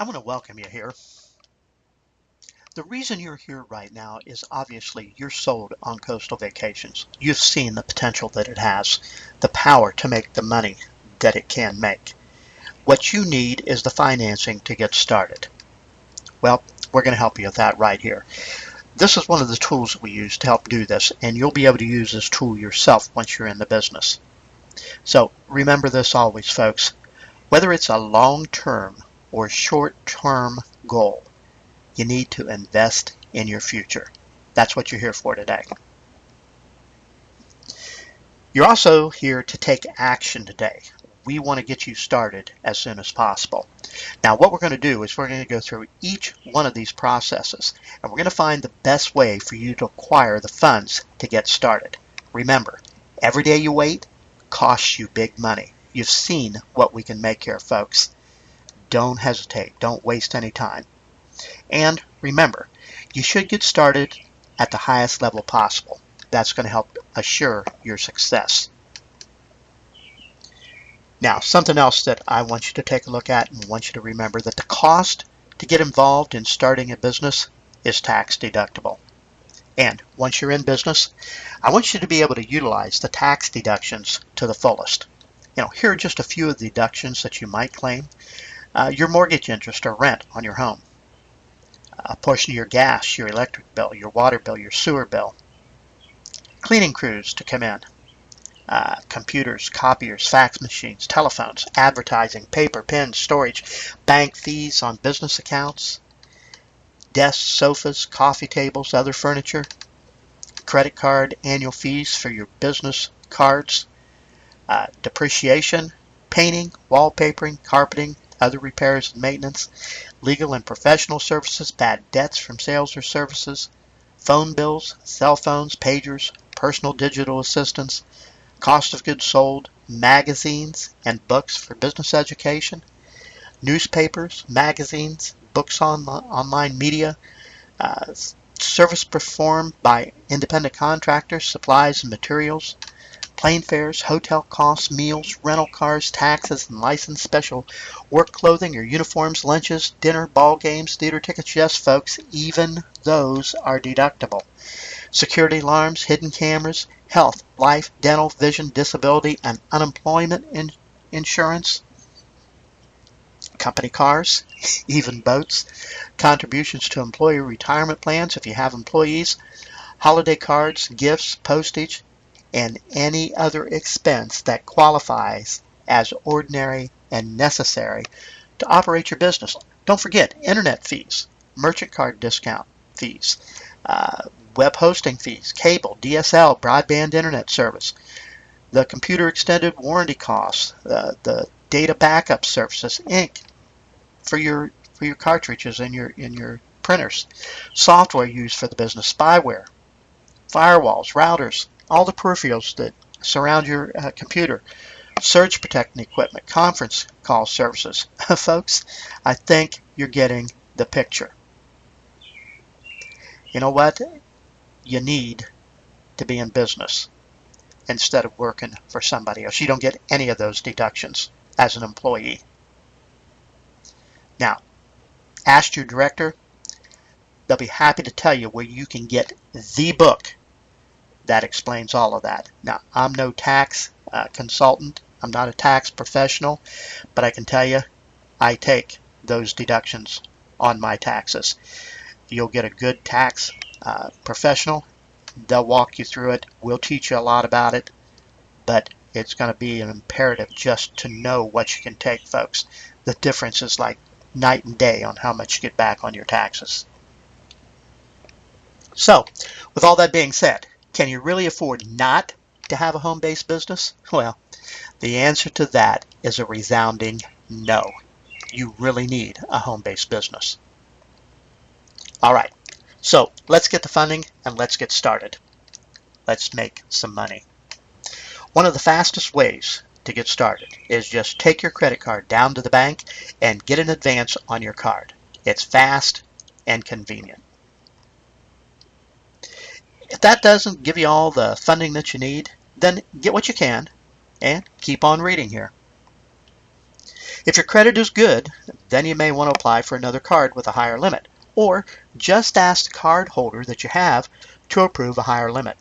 I want to welcome you here. The reason you're here right now is obviously you're sold on Coastal Vacations. You've seen the potential that it has, the power to make the money that it can make. What you need is the financing to get started. Well, we're going to help you with that right here. This is one of the tools we use to help do this, and you'll be able to use this tool yourself once you're in the business. So remember this always, folks. Whether it's a long-term or short-term goal, you need to invest in your future. That's what you're here for today. You're also here to take action today. We want to get you started as soon as possible. Now, what we're going to do is we're going to go through each one of these processes, and we're going to find the best way for you to acquire the funds to get started. Remember, every day you wait costs you big money. You've seen what we can make here, folks. Don't hesitate. Don't waste any time. And remember, you should get started at the highest level possible. That's going to help assure your success. Now, something else that I want you to take a look at and want you to remember that the cost to get involved in starting a business is tax deductible. And once you're in business, I want you to be able to utilize the tax deductions to the fullest. Here are just a few of the deductions that you might claim. Your mortgage interest or rent on your home, a portion of your gas, your electric bill, your water bill, your sewer bill, cleaning crews to come in, computers, copiers, fax machines, telephones, advertising, paper, pens, storage, bank fees on business accounts, desks, sofas, coffee tables, other furniture, credit card annual fees for your business cards, depreciation, painting, wallpapering, carpeting, other repairs and maintenance, legal and professional services, bad debts from sales or services, phone bills, cell phones, pagers, personal digital assistants, cost of goods sold, magazines and books for business education, newspapers, magazines, books on online media, service performed by independent contractors, supplies and materials, plane fares, hotel costs, meals, rental cars, taxes and license, special work clothing or uniforms, lunches, dinner, ball games, theater tickets. Yes, folks, even those are deductible. Security alarms, hidden cameras, health, life, dental, vision, disability, and unemployment insurance, company cars, even boats, contributions to employee retirement plans if you have employees, holiday cards, gifts, postage, and any other expense that qualifies as ordinary and necessary to operate your business. Don't forget internet fees, merchant card discount fees, web hosting fees, cable, DSL, broadband internet service, the computer extended warranty costs, the data backup services, ink for your cartridges and your printers, software used for the business, spyware, firewalls, routers, all the peripherals that surround your computer, surge protecting equipment, conference call services. Folks, I think you're getting the picture. You know what? You need to be in business instead of working for somebody else. You don't get any of those deductions as an employee. Now, ask your director. They'll be happy to tell you where you can get the book that explains all of that. Now, I'm no tax consultant. I'm not a tax professional, but I can tell you I take those deductions on my taxes. You'll get a good tax professional. They'll walk you through it. We'll teach you a lot about it, but it's going to be an imperative just to know what you can take, folks. The difference is like night and day on how much you get back on your taxes. So, with all that being said, can you really afford not to have a home-based business? Well, the answer to that is a resounding no. You really need a home-based business. All right, so let's get the funding and let's get started. Let's make some money. One of the fastest ways to get started is just take your credit card down to the bank and get an advance on your card. It's fast and convenient. If that doesn't give you all the funding that you need, then get what you can and keep on reading here. If your credit is good, then you may want to apply for another card with a higher limit, or just ask the card holder that you have to approve a higher limit.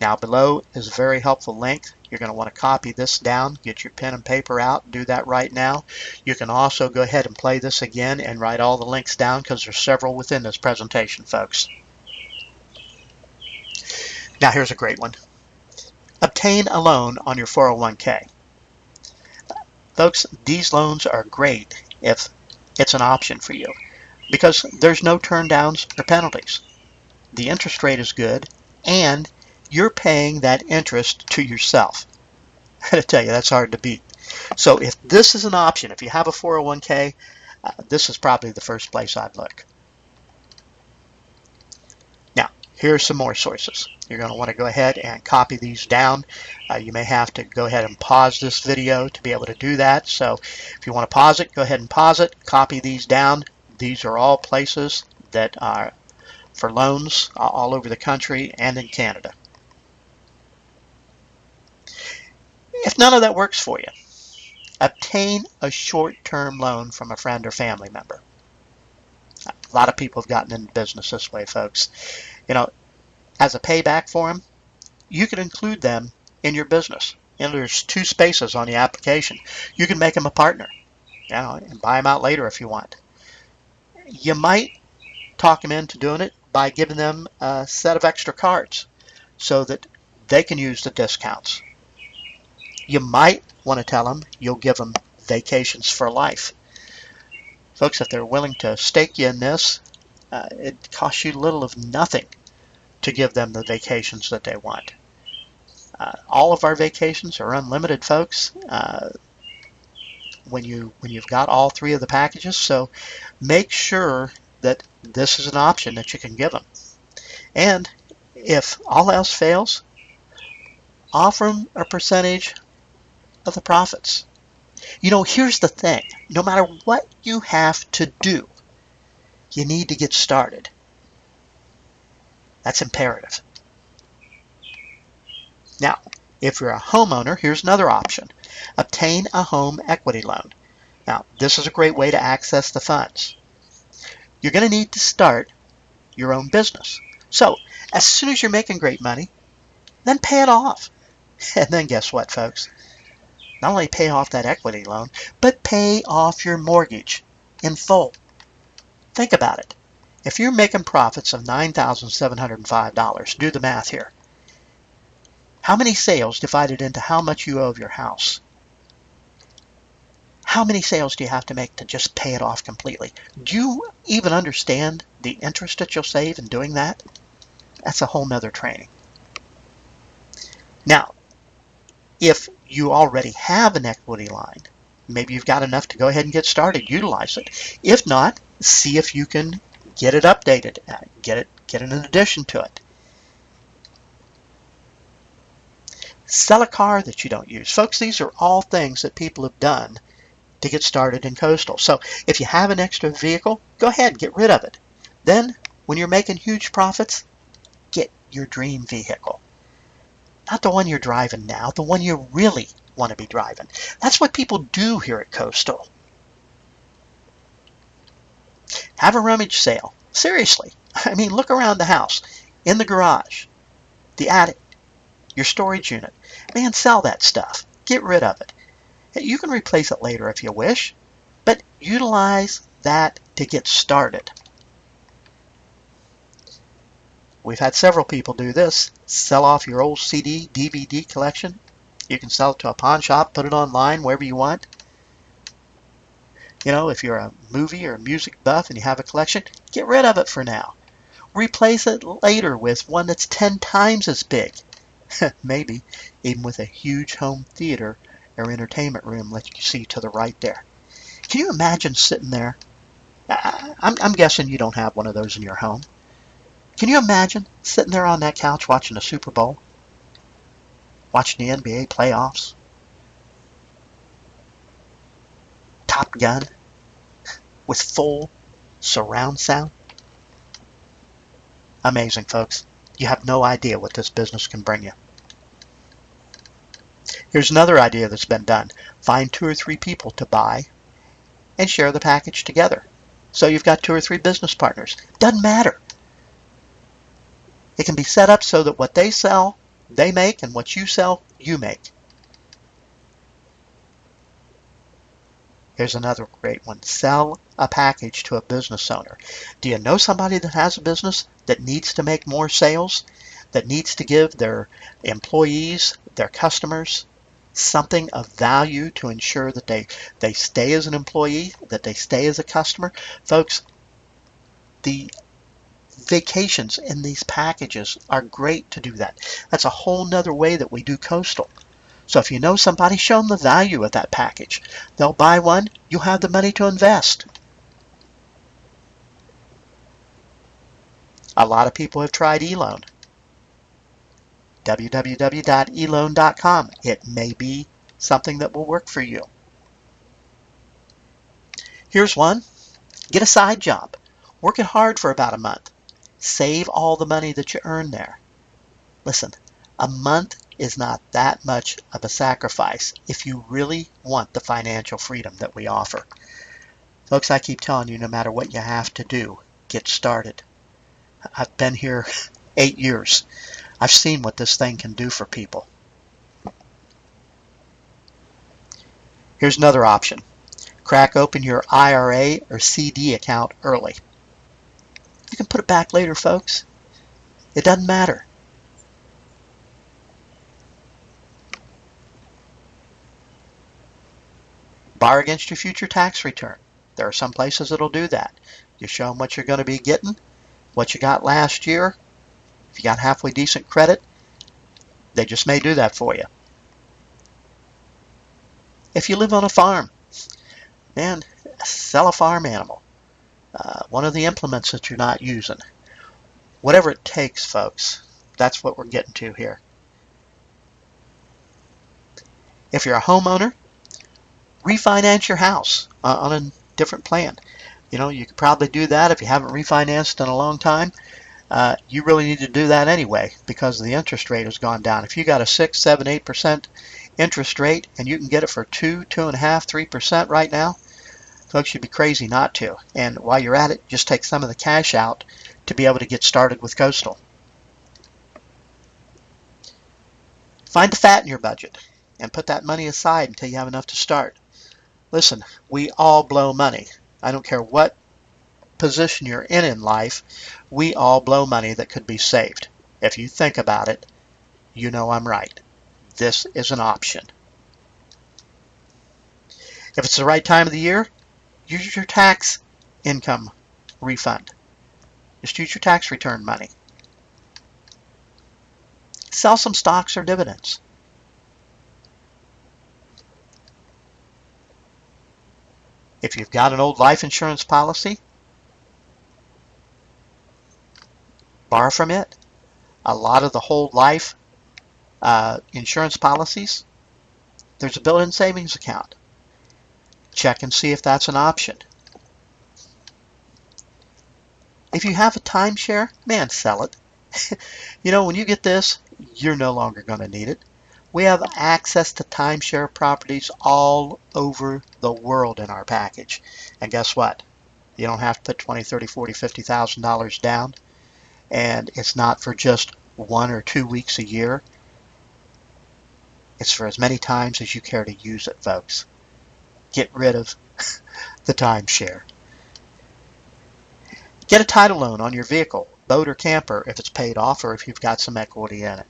Now below is a very helpful link. You're going to want to copy this down, get your pen and paper out, do that right now. You can also go ahead and play this again and write all the links down because there's several within this presentation, folks. Now here's a great one. Obtain a loan on your 401k. Folks, these loans are great if it's an option for you because there's no turn downs or penalties. The interest rate is good and you're paying that interest to yourself. I gotta tell you, that's hard to beat. So if this is an option, if you have a 401k, this is probably the first place I'd look. Now, here's some more sources. You're going to want to go ahead and copy these down. You may have to go ahead and pause this video to be able to do that. So if you want to pause it, go ahead and pause it. Copy these down. These are all places that are for loans all over the country and in Canada. If none of that works for you, obtain a short-term loan from a friend or family member. A lot of people have gotten into business this way, folks. You know, as a payback for them, you can include them in your business. You know, there's 2 spaces on the application. You can make them a partner, you know, and buy them out later if you want. You might talk them into doing it by giving them a set of extra cards so that they can use the discounts. You might want to tell them you'll give them vacations for life. Folks, if they're willing to stake you in this, it costs you little of nothing to give them the vacations that they want. All of our vacations are unlimited, folks, when you've got all 3 of the packages. So make sure that this is an option that you can give them. And if all else fails, offer them a percentage of the profits. You know, here's the thing. No matter what you have to do, you need to get started. That's imperative. Now, if you're a homeowner, here's another option. Obtain a home equity loan. Now, this is a great way to access the funds. You're going to need to start your own business. So, as soon as you're making great money, then pay it off. And then guess what, folks? Not only pay off that equity loan, but pay off your mortgage in full. Think about it. If you're making profits of $9,705, do the math here. How many sales divided into how much you owe of your house? How many sales do you have to make to just pay it off completely? Do you even understand the interest that you'll save in doing that? That's a whole nother training. Now, if you already have an equity line, maybe you've got enough to go ahead and get started, utilize it. If not, see if you can get it updated, get an addition to it. Sell a car that you don't use. Folks, these are all things that people have done to get started in coastal. So if you have an extra vehicle, go ahead, get rid of it. Then, when you're making huge profits, get your dream vehicle. Not the one you're driving now, the one you really want to be driving. That's what people do here at Coastal. Have a rummage sale. Seriously. I mean, look around the house, in the garage, the attic, your storage unit. Man, sell that stuff. Get rid of it. You can replace it later if you wish, but utilize that to get started. We've had several people do this. Sell off your old CD, DVD collection. You can sell it to a pawn shop, put it online, wherever you want. You know, if you're a movie or a music buff and you have a collection, get rid of it for now. Replace it later with one that's 10 times as big. Maybe even with a huge home theater or entertainment room like you see to the right there. Can you imagine sitting there? I'm guessing you don't have one of those in your home. Can you imagine sitting there on that couch watching the Super Bowl? Watching the NBA playoffs? Top Gun? With full surround sound? Amazing, folks. You have no idea what this business can bring you. Here's another idea that's been done. Find 2 or 3 people to buy and share the package together. So you've got 2 or 3 business partners. Doesn't matter. It can be set up so that what they sell, they make, and what you sell, you make. Here's another great one. Sell a package to a business owner. Do you know somebody that has a business that needs to make more sales, that needs to give their employees, their customers, something of value to ensure that they stay as an employee, that they stay as a customer? Folks, the vacations in these packages are great to do that. That's a whole nother way that we do coastal. So if you know somebody, show them the value of that package. They'll buy one, you'll have the money to invest. A lot of people have tried eLoan. www.eloan.com. It may be something that will work for you. Here's one. Get a side job. Work it hard for about a month. Save all the money that you earn there. Listen, a month is not that much of a sacrifice if you really want the financial freedom that we offer. Folks, I keep telling you, no matter what you have to do, get started. I've been here 8 years. I've seen what this thing can do for people. Here's another option. Crack open your IRA or CD account early. You can put it back later, folks. It doesn't matter. Borrow against your future tax return. There are some places that'll do that. You show them what you're going to be getting, what you got last year. If you got halfway decent credit, they just may do that for you. If you live on a farm, man, sell a farm animal. One of the implements that you're not using. Whatever it takes, folks. That's what we're getting to here. If you're a homeowner, refinance your house on a different plan. You know, you could probably do that if you haven't refinanced in a long time. You really need to do that anyway because the interest rate has gone down. If you got a 6, 7, 8% interest rate and you can get it for 2, 2.5%, 3% right now, folks, you'd be crazy not to. And while you're at it, just take some of the cash out to be able to get started with coastal. Find the fat in your budget and put that money aside until you have enough to start. Listen, we all blow money. I don't care what position you're in life, we all blow money that could be saved. If you think about it, you know I'm right. This is an option. If it's the right time of the year, use your tax income refund. Just use your tax return money. Sell some stocks or dividends. If you've got an old life insurance policy, borrow from it. A lot of the whole life insurance policies, there's a built-in savings account. Check and see if that's an option. If you have a timeshare, man, sell it. You know, when you get this, you're no longer going to need it. We have access to timeshare properties all over the world in our package. And guess what? You don't have to put $20,000, $30,000, $40,000, $50,000 down. And it's not for just 1 or 2 weeks a year. It's for as many times as you care to use it, folks. Get rid of the timeshare. Get a title loan on your vehicle, boat or camper, if it's paid off or if you've got some equity in it.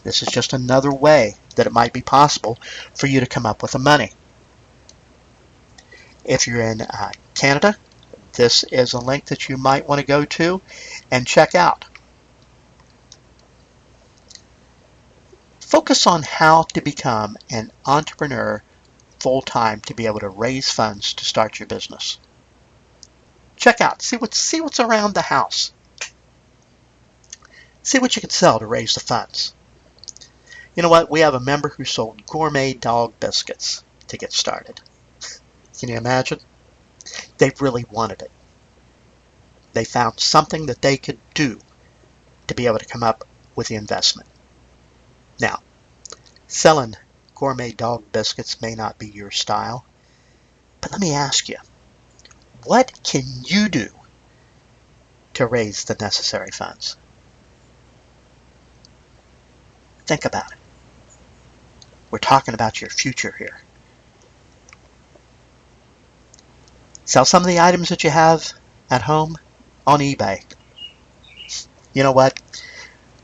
This is just another way that it might be possible for you to come up with the money. If you're in Canada, this is a link that you might want to go to and check out. Focus on how to become an entrepreneur full-time to be able to raise funds to start your business. Check out, see what's around the house. See what you can sell to raise the funds. You know what? We have a member who sold gourmet dog biscuits to get started. Can you imagine? They really wanted it. They found something that they could do to be able to come up with the investment. Now, Selling gourmet dog biscuits may not be your style, but let me ask you, what can you do to raise the necessary funds? Think about it. We're talking about your future here. Sell some of the items that you have at home on eBay. You know what?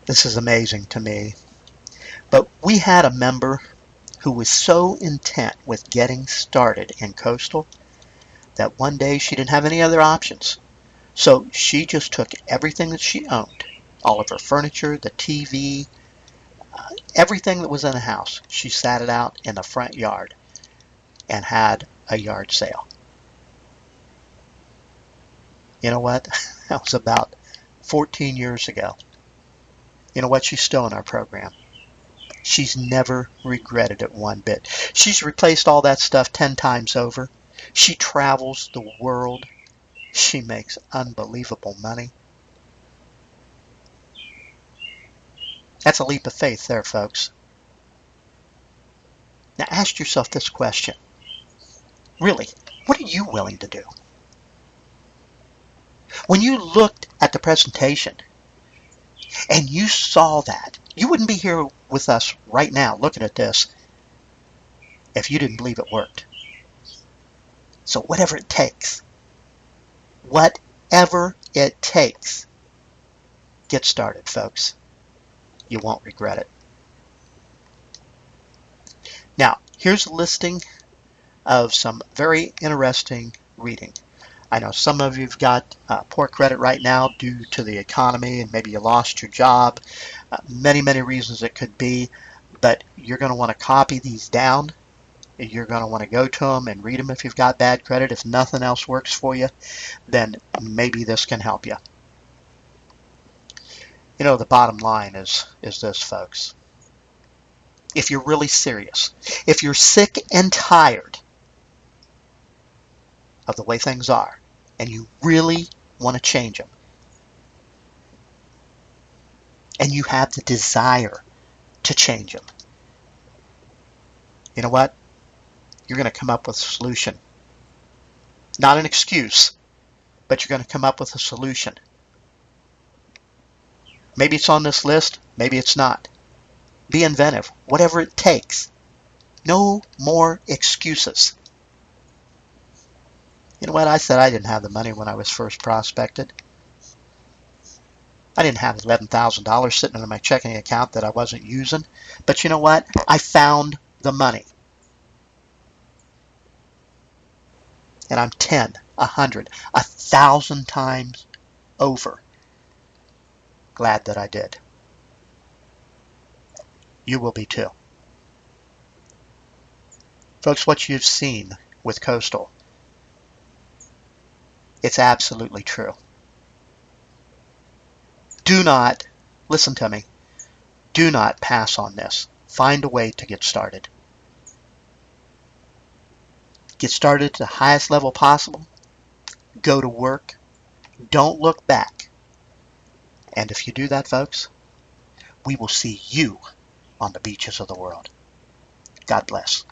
This is amazing to me. But we had a member who was so intent with getting started in Coastal that one day she didn't have any other options. So she just took everything that she owned, all of her furniture, the TV, everything that was in the house. She sat it out in the front yard and had a yard sale. You know what? That was about 14 years ago. You know what? She's still in our program. She's never regretted it one bit. She's replaced all that stuff 10 times over. She travels the world. She makes unbelievable money. That's a leap of faith there, folks. Now ask yourself this question. Really, what are you willing to do? When you looked at the presentation and you saw that, you wouldn't be here with us right now looking at this if you didn't believe it worked. So whatever it takes, get started, folks. You won't regret it. Now, here's a listing of some very interesting reading. I know some of you've got poor credit right now due to the economy, and maybe you lost your job. Many reasons it could be, but you're going to want to copy these down. You're going to want to go to them and read them if you've got bad credit. If nothing else works for you, then maybe this can help you. You know, the bottom line is this, folks. If you're really serious, if you're sick and tired of the way things are, and you really want to change them, and you have the desire to change them, you know what? You're going to come up with a solution. Not an excuse, but you're going to come up with a solution. Maybe it's on this list, maybe it's not. Be inventive, whatever it takes. No more excuses. You know what? I said I didn't have the money when I was first prospected. I didn't have $11,000 sitting in my checking account that I wasn't using. But you know what? I found the money. And I'm 10, 100, 1,000 times over glad that I did. You will be too. Folks, what you've seen with Coastal, it's absolutely true. Do not, listen to me, do not pass on this. Find a way to get started. Get started at the highest level possible. Go to work. Don't look back. And if you do that, folks, we will see you on the beaches of the world. God bless.